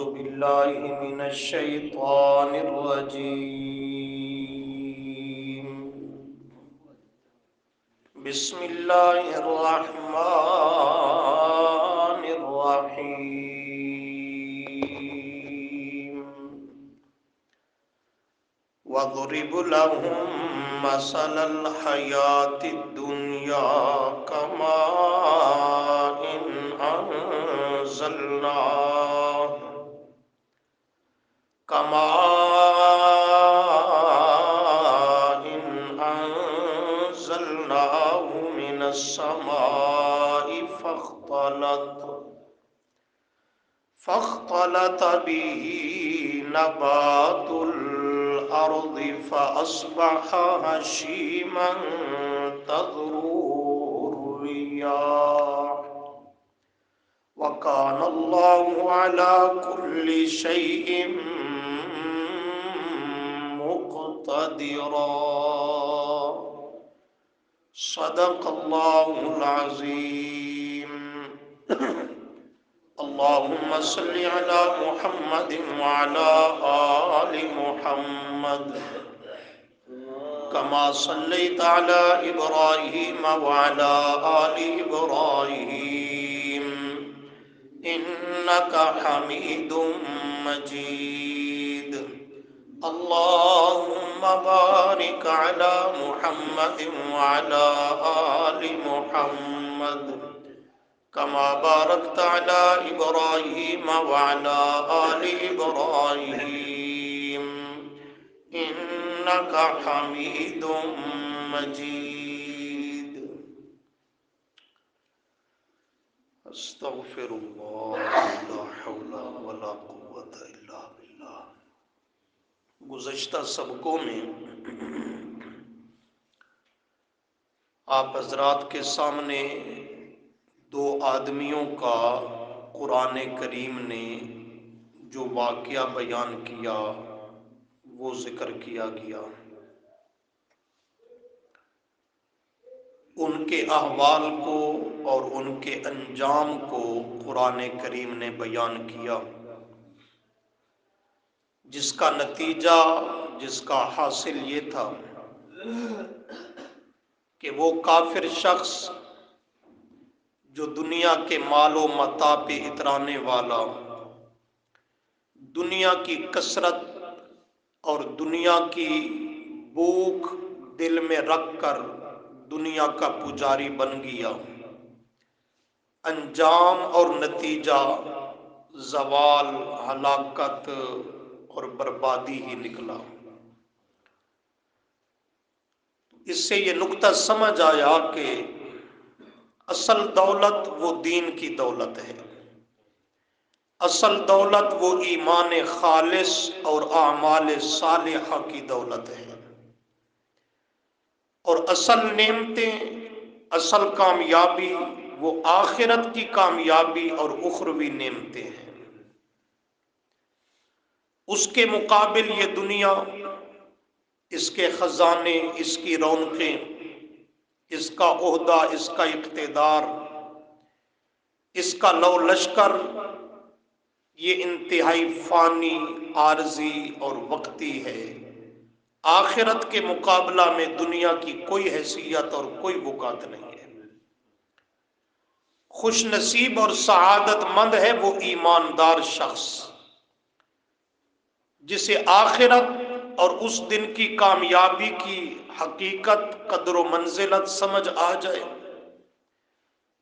بالله من الشيطان الرجيم. بسم الله الرحمن الرحيم. واضرب لهم مثل الحياة الدنيا كماء أنزلناه من السماء فاختلط به نبات الأرض فأصبح هشيما تذروه الرياح وكان الله على كل شيء مقتدرا. صدق الله العظيم. اللهم صل على محمد وعلى آل محمد كما صليت على إبراهيم وعلى آل إبراهيم إنك حميد مجيد. اللهم بارك على محمد وعلى آل محمد كما باركت على إبراهيم وعلى آل إبراهيم إنك حميد مجيد. استغفر الله لا حول ولا قوة إلا بالله. گزشتہ سبقوں میں آپ حضرات کے سامنے دو آدمیوں کا قرآن کریم نے جو واقعہ بیان کیا وہ ذکر کیا گیا. ان کے احوال کو اور ان کے انجام کو قرآن کریم نے بیان کیا، جس کا نتیجہ، جس کا حاصل یہ تھا کہ وہ کافر شخص جو دنیا کے مال و متاع پہ اترانے والا، دنیا کی کثرت اور دنیا کی بھوک دل میں رکھ کر دنیا کا پجاری بن گیا، انجام اور نتیجہ زوال، ہلاکت اور بربادی ہی نکلا. اس سے یہ نقطہ سمجھ آیا کہ اصل دولت وہ دین کی دولت ہے، اصل دولت وہ ایمان خالص اور اعمال صالحہ کی دولت ہے، اور اصل نعمتیں، اصل کامیابی وہ آخرت کی کامیابی اور اخروی نعمتیں ہیں. اس کے مقابل یہ دنیا، اس کے خزانے، اس کی رونقیں، اس کا عہدہ، اس کا اقتدار، اس کا لو لشکر، یہ انتہائی فانی، عارضی اور وقتی ہے. آخرت کے مقابلہ میں دنیا کی کوئی حیثیت اور کوئی وقعت نہیں ہے. خوش نصیب اور سعادت مند ہے وہ ایماندار شخص جسے آخرت اور اس دن کی کامیابی کی حقیقت، قدر و منزلت سمجھ آ جائے،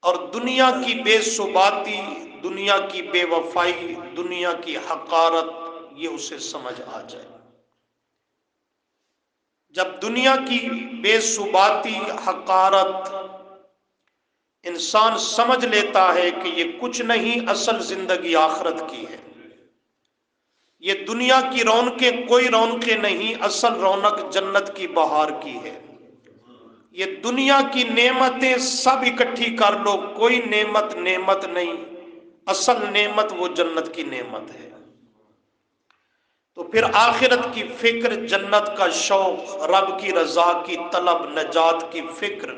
اور دنیا کی بے ثباتی، دنیا کی بے وفائی، دنیا کی حقارت یہ اسے سمجھ آ جائے. جب دنیا کی بے ثباتی، حقارت انسان سمجھ لیتا ہے کہ یہ کچھ نہیں، اصل زندگی آخرت کی ہے، یہ دنیا کی رونقیں کوئی رونقیں نہیں، اصل رونق جنت کی بہار کی ہے. یہ دنیا کی نعمتیں سب اکٹھی کر لو، کوئی نعمت نہیں، اصل نعمت وہ جنت کی نعمت ہے. تو پھر آخرت کی فکر، جنت کا شوق، رب کی رضا کی طلب، نجات کی فکر،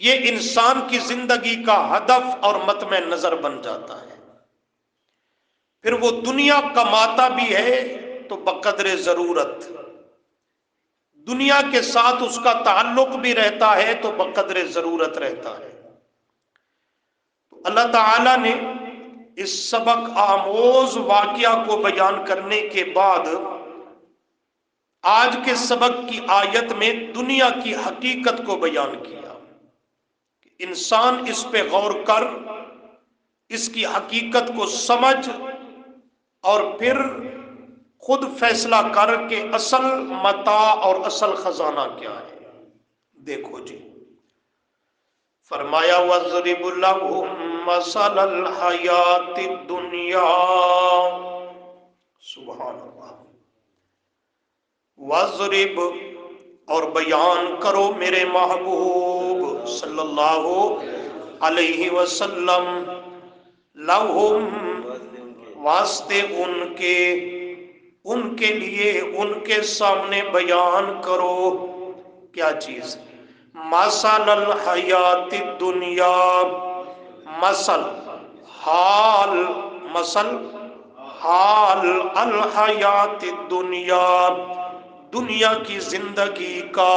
یہ انسان کی زندگی کا ہدف اور مطمع نظر بن جاتا ہے. پھر وہ دنیا کماتا بھی ہے تو بقدر ضرورت، دنیا کے ساتھ اس کا تعلق بھی رہتا ہے تو بقدر ضرورت رہتا ہے۔ تو اللہ تعالیٰ نے اس سبق آموز واقعہ کو بیان کرنے کے بعد آج کے سبق کی آیت میں دنیا کی حقیقت کو بیان کیا کہ انسان اس پہ غور کر، اس کی حقیقت کو سمجھ اور پھر خود فیصلہ کر کہ اصل متاع اور اصل خزانہ کیا ہے۔ دیکھو جی، فرمایا وَاضْرِبْ لَهُم مَّثَلَ الْحَيَاةِ الدُّنْيَا، سبحان اللہ، وَاضْرِبْ اور بیان کرو میرے محبوب صلی اللہ علیہ وسلم، لَهُم واسطے ان کے لیے، ان کے سامنے بیان کرو کیا چیز؟ مثل الحیات الدنیا، مثل حال، مثل حال الحیات الدنیا، دنیا کی زندگی کا،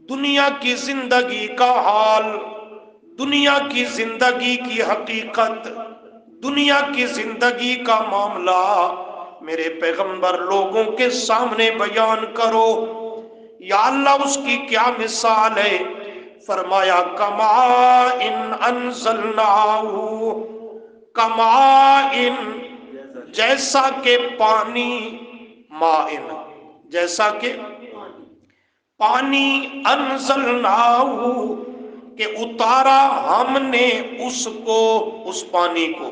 دنیا کی زندگی کا حال، دنیا کی زندگی کی حقیقت، دنیا کی زندگی کا معاملہ میرے پیغمبر لوگوں کے سامنے بیان کرو۔ یا اللہ اس کی کیا مثال ہے؟ فرمایا کماء انزلناہ، کماء جیسا کہ پانی، مائن جیسا کہ پانی، انزلناہ کہ اتارا ہم نے اس کو، اس پانی کو،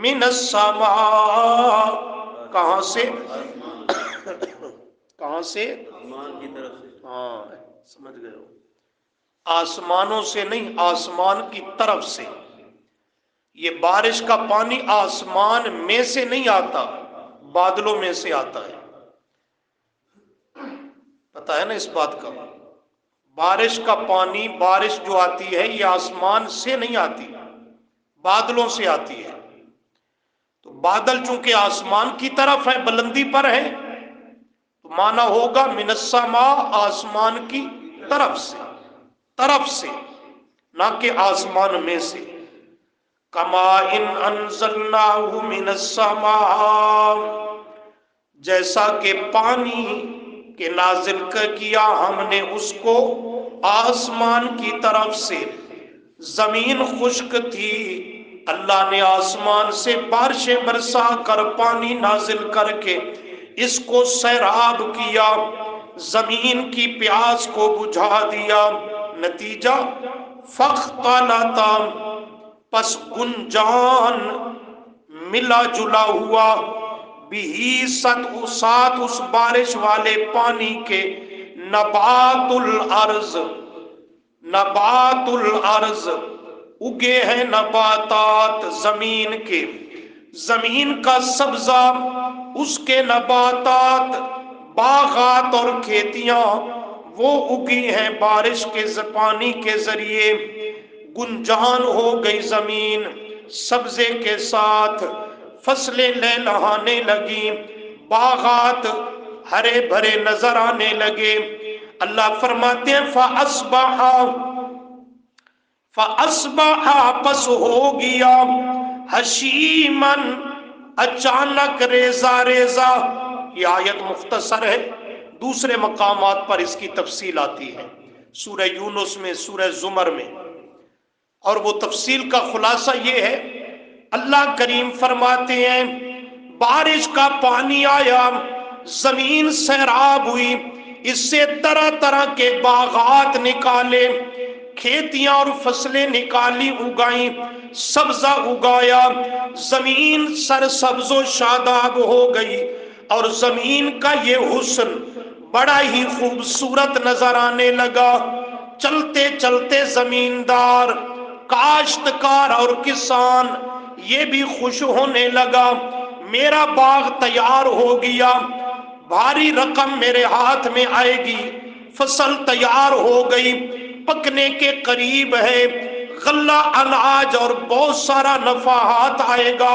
من السماء کہاں سے؟ کہاں سے؟ آسمان کی طرف سے۔ ہاں سمجھ گئے ہو، آسمانوں سے نہیں، آسمان کی طرف سے۔ یہ بارش کا پانی آسمان میں سے نہیں آتا، بادلوں میں سے آتا ہے، پتہ ہے نا اس بات کا؟ بارش کا پانی، بارش جو آتی ہے یہ آسمان سے نہیں آتی، بادلوں سے آتی ہے۔ تو بادل چونکہ آسمان کی طرف ہے، بلندی پر ہے، تو معنی ہوگا من السماء، آسمان کی طرف سے، طرف سے نہ کہ آسمان میں سے۔ کماء انزلناہ من السماء جیسا کہ پانی کہ نازل کیا ہم نے اس کو آسمان کی طرف سے۔ زمین خشک تھی، اللہ نے آسمان سے بارشیں برسا کر پانی نازل کر کے اس کو سیراب کیا، زمین کی پیاس کو بجھا دیا، نتیجہ فاختلط، پس گنجان ملا جلا ہوا، بھی ساتھ اس بارش والے پانی کے، نبات الارض، نبات الارض اگے ہیں نباتات زمین کے، زمین کا سبزہ، اس کے نباتات، باغات اور کھیتیاں وہ اگی ہیں بارش کے پانی کے ذریعے، گنجان ہو گئی زمین سبزے کے ساتھ، فصلیں لہلہانے لگی، باغات ہرے بھرے نظر آنے لگے۔ اللہ فرماتے ہیں فَأَصْبَحَ پس ہو گیا، حشیماً اچانک، ریزہ ریزہ۔ یہ آیت مختصر ہے، دوسرے مقامات پر اس کی تفصیل آتی ہے، سورہ یونس میں، سورہ زمر میں، اور وہ تفصیل کا خلاصہ یہ ہے، اللہ کریم فرماتے ہیں بارش کا پانی آیا، زمین سیراب ہوئی، اس سے طرح طرح کے باغات نکالے، کھیتیاں اور فصلیں نکالی، اگائیں، سبزہ اگایا، زمین سرسبز و شاداب ہو گئی، اور زمین کا یہ حسن بڑا ہی خوبصورت نظر آنے لگا۔ چلتے چلتے زمیندار، کاشتکار اور کسان یہ بھی خوش ہونے لگا، میرا باغ تیار ہو گیا، بھاری رقم میرے ہاتھ میں آئے گی، فصل تیار ہو گئی، پکنے کے قریب ہے، غلہ اناج اور بہت سارا نفع ہاتھ آئے گا،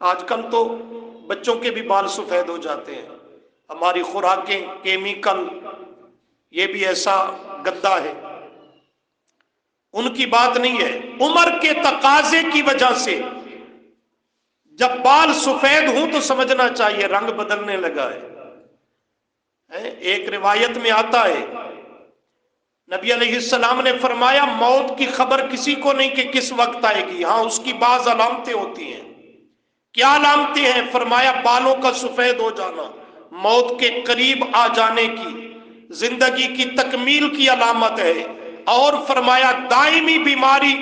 آج کل تو بچوں کے بھی بال سفید ہو جاتے ہیں. ہماری خوراکیں کیمیکل، یہ بھی ایسا گدا ہے. ان کی بات نہیں ہے، عمر کے تقاضے کی وجہ سے جب بال سفید ہوں تو سمجھنا چاہیے رنگ بدلنے لگا ہے. ایک روایت میں آتا ہے نبی علیہ السلام نے فرمایا موت کی خبر کسی کو نہیں کہ کس وقت آئے گی، ہاں اس کی بعض علامتیں ہوتی ہیں. کیا علامتیں ہیں؟ فرمایا بالوں کا سفید ہو جانا موت کے قریب آ جانے کی، زندگی کی تکمیل کی علامت ہے. اور فرمایا دائمی بیماری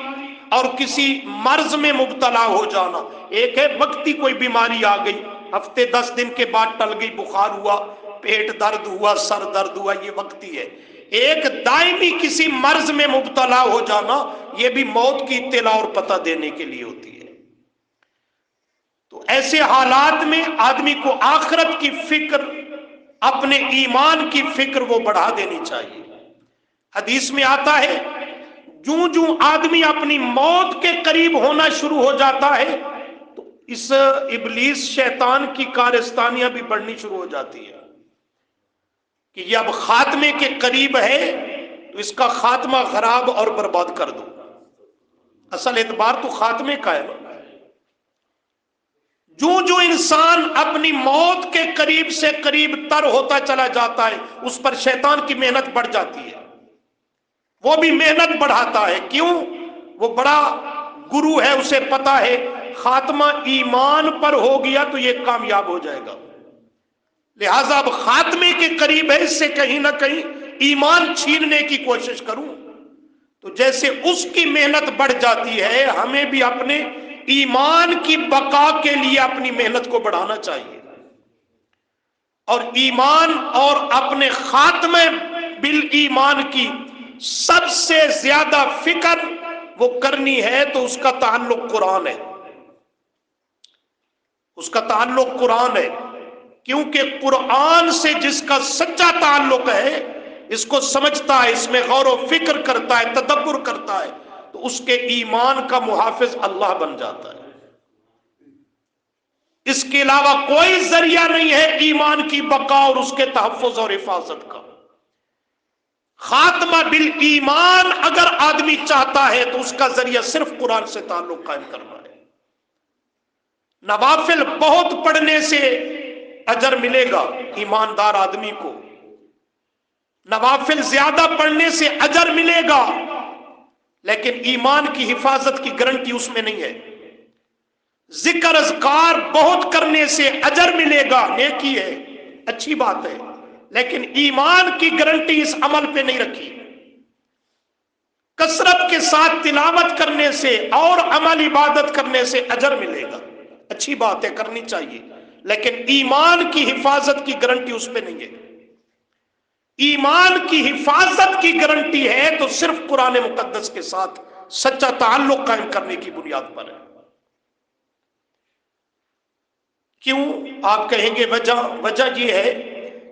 اور کسی مرض میں مبتلا ہو جانا. ایک ہے وقتی کوئی بیماری آ گئی، ہفتے 10 دن کے بعد ٹل گئی، بخار ہوا، پیٹ درد ہوا، سر درد ہوا، یہ وقتی ہے. ایک دائمی کسی مرض میں مبتلا ہو جانا، یہ بھی موت کی اطلاع اور پتہ دینے کے لیے ہوتی ہے. تو ایسے حالات میں آدمی کو آخرت کی فکر، اپنے ایمان کی فکر وہ بڑھا دینی چاہیے. حدیث میں آتا ہے جوں جوں آدمی اپنی موت کے قریب ہونا شروع ہو جاتا ہے تو اس ابلیس شیطان کی کارستانیاں بھی بڑھنی شروع ہو جاتی ہے کہ یہ اب خاتمے کے قریب ہے تو اس کا خاتمہ خراب اور برباد کر دو. اصل اعتبار تو خاتمے کا ہے نا. جو انسان اپنی موت کے قریب سے قریب تر ہوتا چلا جاتا ہے اس پر شیطان کی محنت بڑھ جاتی ہے. وہ بھی محنت بڑھاتا ہے. کیوں؟ وہ بڑا گرو ہے، اسے پتا ہے خاتمہ ایمان پر ہو گیا تو یہ کامیاب ہو جائے گا، لہذا اب خاتمے کے قریب ہے، اس سے کہیں نہ کہیں ایمان چھیننے کی کوشش کروں. تو جیسے اس کی محنت بڑھ جاتی ہے، ہمیں بھی اپنے ایمان کی بقا کے لیے اپنی محنت کو بڑھانا چاہیے. اور ایمان اور اپنے خاتمے بالایمان کی سب سے زیادہ فکر وہ کرنی ہے تو اس کا تعلق قرآن ہے. اس کا تعلق قرآن ہے، کیونکہ قرآن سے جس کا سچا تعلق ہے، اس کو سمجھتا ہے، اس میں غور و فکر کرتا ہے، تدبر کرتا ہے، تو اس کے ایمان کا محافظ اللہ بن جاتا ہے. اس کے علاوہ کوئی ذریعہ نہیں ہے ایمان کی بقا اور اس کے تحفظ اور حفاظت کا. خاتمہ بالایمان اگر آدمی چاہتا ہے تو اس کا ذریعہ صرف قرآن سے تعلق قائم کرنا ہے. نوافل بہت پڑھنے سے اجر ملے گا ایماندار آدمی کو، نوافل زیادہ پڑھنے سے اجر ملے گا، لیکن ایمان کی حفاظت کی گارنٹی اس میں نہیں ہے. ذکر اذکار بہت کرنے سے اجر ملے گا، نیکی ہے، اچھی بات ہے، لیکن ایمان کی گارنٹی اس عمل پہ نہیں رکھی. کثرت کے ساتھ تلاوت کرنے سے اور عمل عبادت کرنے سے اجر ملے گا، اچھی بات ہے، کرنی چاہیے، لیکن ایمان کی حفاظت کی گارنٹی اس پہ نہیں ہے. ایمان کی حفاظت کی گارنٹی ہے تو صرف قرآن مقدس کے ساتھ سچا تعلق قائم کرنے کی بنیاد پر ہے. کیوں؟ آپ کہیں گے وجہ یہ ہے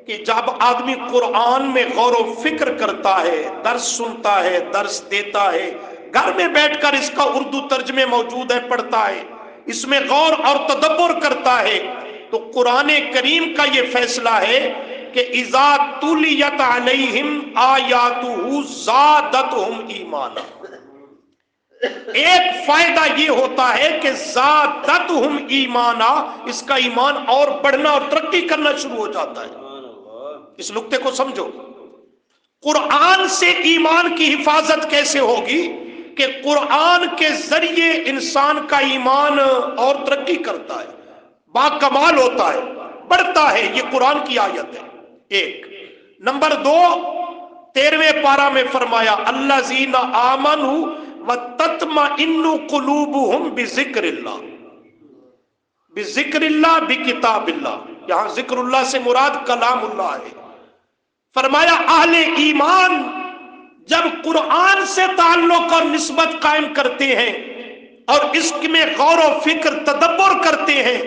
کہ جب آدمی قرآن میں غور و فکر کرتا ہے، درس سنتا ہے، درس دیتا ہے، گھر میں بیٹھ کر اس کا اردو ترجمے موجود ہے، پڑھتا ہے، اس میں غور اور تدبر کرتا ہے، تو قرآن کریم کا یہ فیصلہ ہے کہ اذا تلیت علیہم آیاتہ زادتہم ایمانا. ایک فائدہ یہ ہوتا ہے کہ زادتہم ایمانا، اس کا ایمان اور بڑھنا اور ترقی کرنا شروع ہو جاتا ہے. اس نقطے کو سمجھو. قرآن سے ایمان کی حفاظت کیسے ہوگی کہ قرآن کے ذریعے انسان کا ایمان اور ترقی کرتا ہے، باکمال ہوتا ہے، بڑھتا ہے. یہ قرآن کی آیت ہے. ایک نمبر 2، 13ویں پارہ میں فرمایا الذین آمنوا وتطمئن قلوبہم بذکر اللہ. بذکر اللہ، بکتاب اللہ. یہاں ذکر اللہ سے مراد کلام اللہ ہے. فرمایا اہل ایمان جب قرآن سے تعلق اور نسبت قائم کرتے ہیں اور اس میں غور و فکر تدبر کرتے ہیں،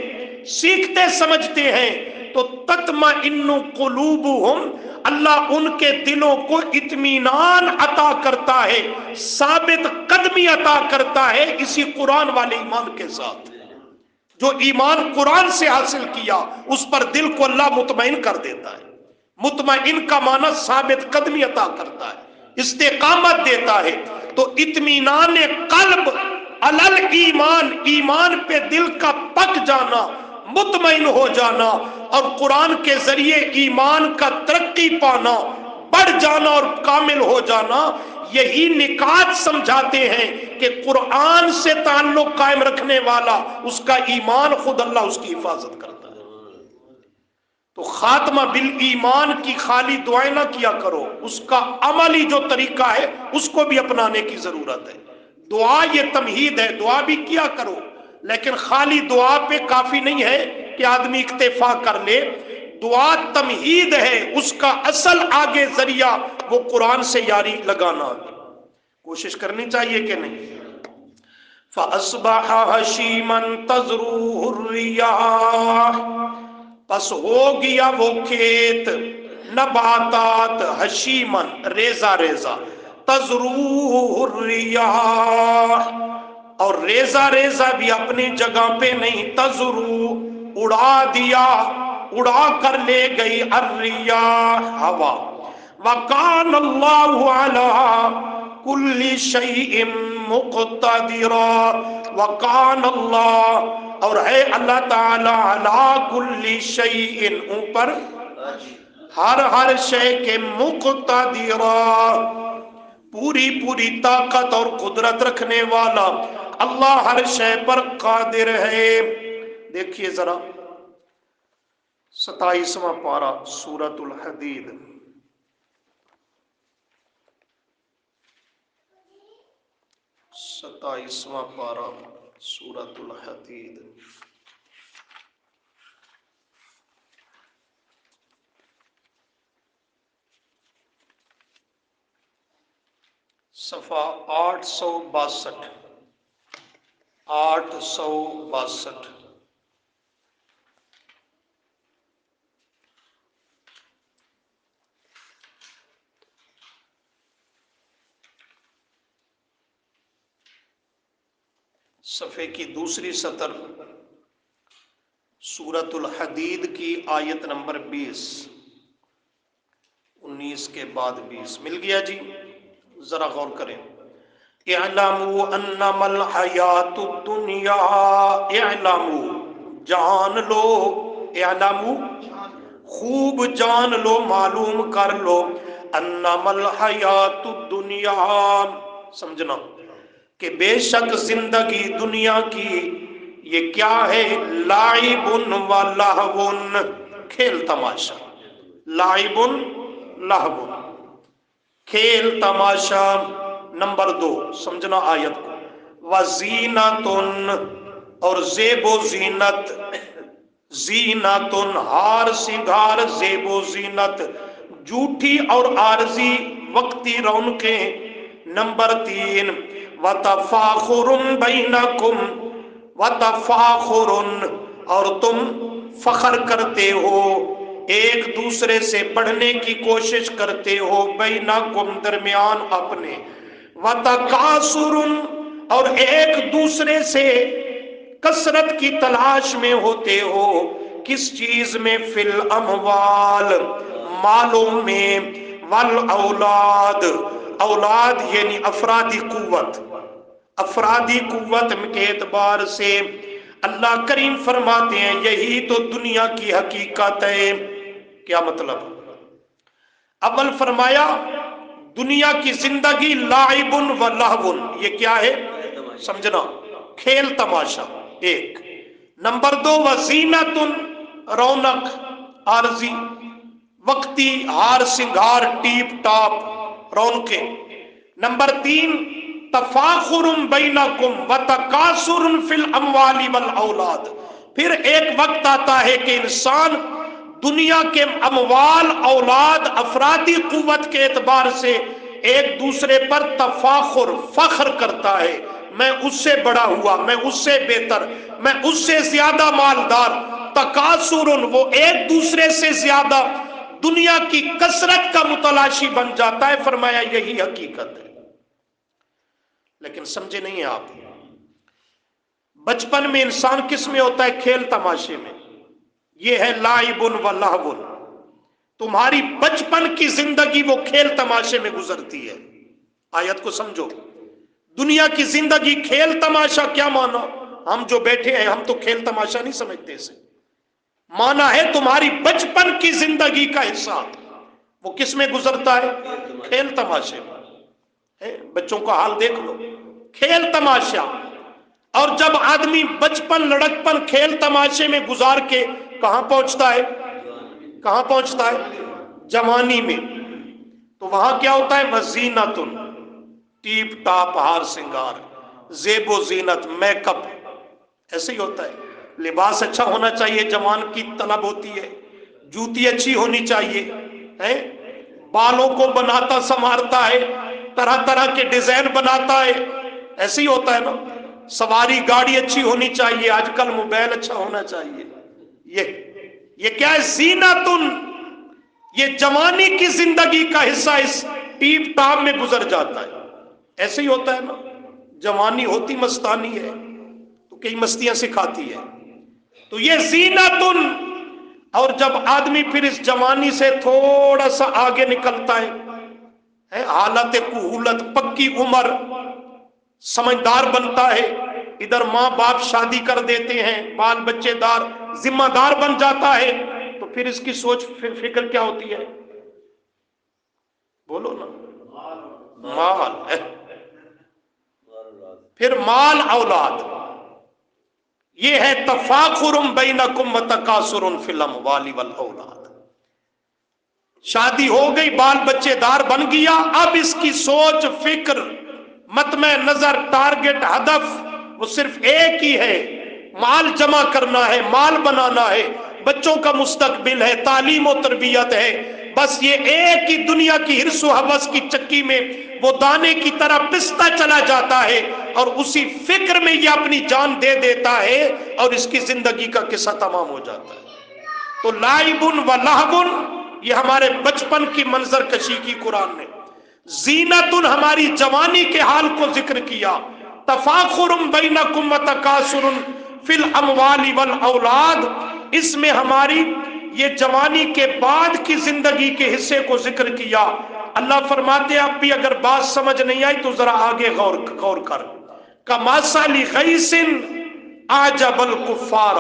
سیکھتے سمجھتے ہیں، تو تطمئن قلوبہم، اللہ ان کے دلوں کو اطمینان عطا کرتا ہے، ثابت قدمی عطا کرتا ہے اسی قرآن والے ایمان کے ساتھ. جو ایمان قرآن سے حاصل کیا اس پر دل کو اللہ مطمئن کر دیتا ہے. مطمئن کا معنی ثابت قدمی عطا کرتا ہے، استقامت دیتا ہے. تو اطمینان قلب علل ایمان، ایمان پہ دل کا پک جانا، مطمئن ہو جانا، اور قرآن کے ذریعے ایمان کا ترقی پانا، بڑھ جانا اور کامل ہو جانا، یہی نکات سمجھاتے ہیں کہ قرآن سے تعلق قائم رکھنے والا اس کا ایمان خود اللہ اس کی حفاظت کرتا ہے. تو خاتمہ بالایمان کی خالی دعائیں نہ کیا کرو، اس کا عملی جو طریقہ ہے اس کو بھی اپنانے کی ضرورت ہے. دعا یہ تمہید ہے، دعا بھی کیا کرو، لیکن خالی دعا پہ کافی نہیں ہے کہ آدمی اکتفا کر لے. دعا تمہید ہے، اس کا اصل آگے ذریعہ وہ قرآن سے یاری لگانا. کوشش کرنی چاہیے کہ نہیں. فَأَصْبَحَ هَشِيمًا تَذْرُوهُ الرِّيَاحُ، پس ہو گیا وہ کھیت نباتات، حشیمن ریزہ ریزہ، تذروہ الریاح، اور ریزہ ریزہ بھی اپنی جگہ پہ نہیں، تذرو اڑا دیا، اڑا کر لے گئی الریاح ہوا. وَقَانَ اللَّهُ عَلَىٰ كُلِّ شَيْءٍ مُقْتَدِرًا، وَقَانَ اللَّهُ، اور ہے اللہ تعالی، عَلَىٰ كُلِّ شَيْءٍ اوپر ہر شے کے، مقتدرا پوری پوری طاقت اور قدرت رکھنے والا اللہ ہر شے پر قادر ہے. دیکھیے ذرا 27واں پارہ سورۃ الحدید، 27واں پارہ سورۃ الحدید، صفحہ 862، 862. صفحے کی دوسری سطر، سورۃ الحدید کی آیت نمبر 20، 19 کے بعد 20 مل گیا جی. ذرا غور کریں. اعلموا انما الحیات الدنیا، اعلموا جان لو، اعلموا خوب جان لو، معلوم کر لو، انما الحیات الدنیا سمجھنا کہ بے شک زندگی دنیا کی یہ کیا ہے، لعب و لہو، کھیل تماشا، لعب لہو کھیل تماشا. نمبر 2 سمجھنا آیت کو، وزینت اور زیب و زینت، زینت ہار سنگار، زیب و زینت جھوٹی اور عارضی وقتی رونقیں. نمبر 3 وتفاخر بینکم، وتفاخر اور تم فخر کرتے ہو، ایک دوسرے سے بڑھنے کی کوشش کرتے ہو، بینکم درمیان اپنے، وتکاثر اور ایک دوسرے سے کثرت کی تلاش میں ہوتے ہو. کس چیز میں؟ فی الاموال مالوں میں، والاولاد اولاد یعنی افرادی قوت، افرادی قوت کے اعتبار سے اللہ کریم فرماتے ہیں یہی تو دنیا کی حقیقت ہے. کیا مطلب؟ اول فرمایا دنیا کی زندگی لعب و لہو، یہ کیا ہے سمجھنا، کھیل تماشا ایک. نمبر 2 وزینت رونق عارضی وقتی، ہار سنگار ٹیپ ٹاپ رونقیں. نمبر 3 تفاخر بینکم وتکاثر فی الاموال والاولاد. پھر ایک وقت آتا ہے کہ انسان دنیا کے اموال، اولاد، افرادی قوت کے اعتبار سے ایک دوسرے پر تفاخر فخر کرتا ہے، میں اس سے بڑا ہوا، میں اس سے بہتر، میں اس سے زیادہ مالدار. تکاثر وہ ایک دوسرے سے زیادہ دنیا کی کثرت کا متلاشی بن جاتا ہے. فرمایا یہی حقیقت ہے. لیکن سمجھے نہیں آپ، بچپن میں انسان کس میں ہوتا ہے؟ کھیل تماشے میں. یہ ہے لائبن و لہون. تمہاری بچپن کی زندگی وہ کھیل تماشے میں گزرتی ہے. آیت کو سمجھو. دنیا کی زندگی کھیل تماشا کیا مانا؟ ہم جو بیٹھے ہیں ہم تو کھیل تماشا نہیں سمجھتے اسے. مانا ہے تمہاری بچپن کی زندگی کا حصہ وہ کس میں گزرتا ہے؟ کھیل تماشے میں. بچوں کا حال دیکھ لو، کھیل تماشا. اور جب آدمی بچپن لڑکپن کھیل تماشے میں گزار کے کہاں پہنچتا ہے؟ کہاں پہنچتا ہے؟ جوانی میں. تو وہاں کیا ہوتا ہے؟ وزینتن، ٹیپ ٹاپ ہار سنگار، زیب و زینت، میک اپ. ایسے ہی ہوتا ہے. لباس اچھا ہونا چاہیے، جوان کی طلب ہوتی ہے. جوتی اچھی ہونی چاہیے، بالوں کو بناتا سنوارتا ہے، طرح طرح کے ڈیزائن بناتا ہے. ایسے ہی ہوتا ہے نا. سواری گاڑی اچھی ہونی چاہیے، آج کل موبائل اچھا ہونا چاہیے. یہ کیا ہے؟ زینتن. یہ جوانی کی زندگی کا حصہ اس ٹیپ ٹاپ میں گزر جاتا ہے. ایسے ہی ہوتا ہے نا. جوانی ہوتی مستانی ہے تو کئی مستیاں سکھاتی ہے. تو یہ زینتن. اور جب آدمی پھر اس جوانی سے تھوڑا سا آگے نکلتا ہے، حالت کہولت، پکی عمر، سمجھدار بنتا ہے، ادھر ماں باپ شادی کر دیتے ہیں، بال بچے دار ذمہ دار بن جاتا ہے، تو پھر اس کی سوچ فکر کیا ہوتی ہے؟ بولو نا. مال. پھر مال اولاد. یہ ہے تفاخر بینکم وتکاثر فی الاموال والاولاد. شادی ہو گئی، بال بچے دار بن گیا، اب اس کی سوچ فکر مطمع نظر ٹارگٹ ہدف وہ صرف ایک ہی ہے، مال جمع کرنا ہے، مال بنانا ہے، بچوں کا مستقبل ہے، تعلیم و تربیت ہے. بس یہ ایک ہی دنیا کی حرص و ہوس کی چکی میں وہ دانے کی طرح پستا چلا جاتا ہے اور اسی فکر میں یہ اپنی جان دے دیتا ہے اور اس کی زندگی کا قصہ تمام ہو جاتا ہے. تو لائبن و لہبن یہ ہمارے بچپن کی منظر کشی کی قرآن نے. زینتن ہماری جوانی کے حال کو ذکر کیا. تفاخر بینکم وتکاثر فی الاموال والاولاد، اس میں ہماری یہ جوانی کے بعد کی زندگی کے حصے کو ذکر کیا. اللہ فرماتے اب بھی اگر بات سمجھ نہیں آئی تو ذرا آگے غور کر. کمثل غیث اعجب الکفار،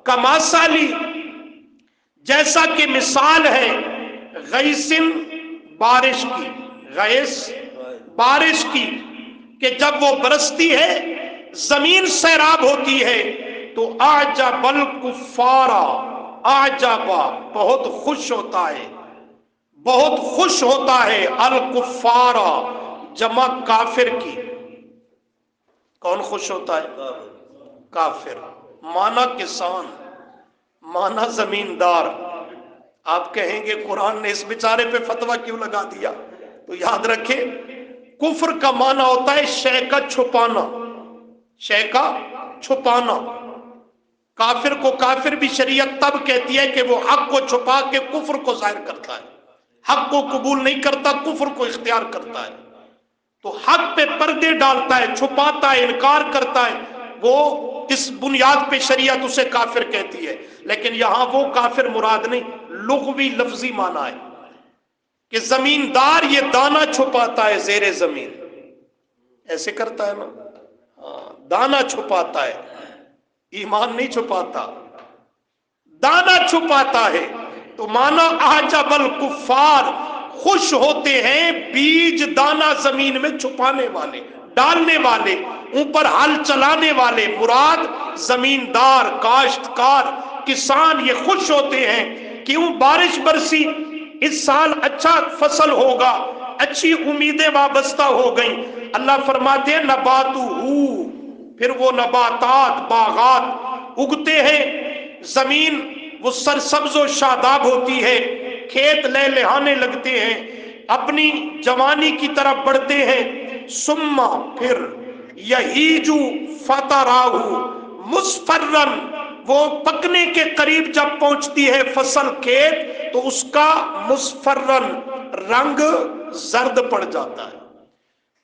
کمثل جیسا کہ مثال ہے، غیثن بارش کی، غیث بارش کی، کہ جب وہ برستی ہے زمین سیراب ہوتی ہے تو اعجب الکفار، اعجب بہت خوش ہوتا ہے، بہت خوش ہوتا ہے، الکفار جمع کافر کی. کون خوش ہوتا ہے؟ کافر. مانا کسان، مانا زمیندار. آپ کہیں گے قرآن نے اس بیچارے پہ فتویٰ کیوں لگا دیا؟ تو یاد رکھیں کفر کا معنی ہوتا ہے شے کا چھپانا، شے کا چھپانا. کافر کو کافر بھی شریعت تب کہتی ہے کہ وہ حق کو چھپا کے کفر کو ظاہر کرتا ہے، حق کو قبول نہیں کرتا، کفر کو اختیار کرتا ہے. تو حق پہ پردے ڈالتا ہے، چھپاتا ہے، انکار کرتا ہے، وہ اس بنیاد پہ شریعت اسے کافر کہتی ہے. لیکن یہاں وہ کافر مراد نہیں، لغوی لفظی معنی ہے کہ زمیندار یہ دانہ چھپاتا ہے زیر زمین. ایسے کرتا ہے نا، دانہ چھپاتا ہے، ایمان نہیں چھپاتا، دانہ چھپاتا ہے. تو مانا اعجب الکفار، خوش ہوتے ہیں بیج دانہ زمین میں چھپانے والے، ڈالنے والے، اوپر ہل چلانے والے. مراد زمیندار، کاشتکار، کسان یہ خوش ہوتے ہیں. کیوں؟ بارش برسی، اس سال اچھا فصل ہوگا، اچھی امیدیں وابستہ ہو گئیں. اللہ فرماتے ہیں نباتو، پھر وہ نباتات، باغات اگتے ہیں، زمین وہ سرسبز و شاداب ہوتی ہے، کھیت لہلہانے لگتے ہیں، اپنی جوانی کی طرف بڑھتے ہیں. ثم پھر یہیجو فتراہ مصفرن، وہ پکنے کے قریب جب پہنچتی ہے فصل کھیت تو اس کا مصفرن رنگ زرد پڑ جاتا ہے،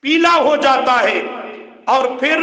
پیلا ہو جاتا ہے. اور پھر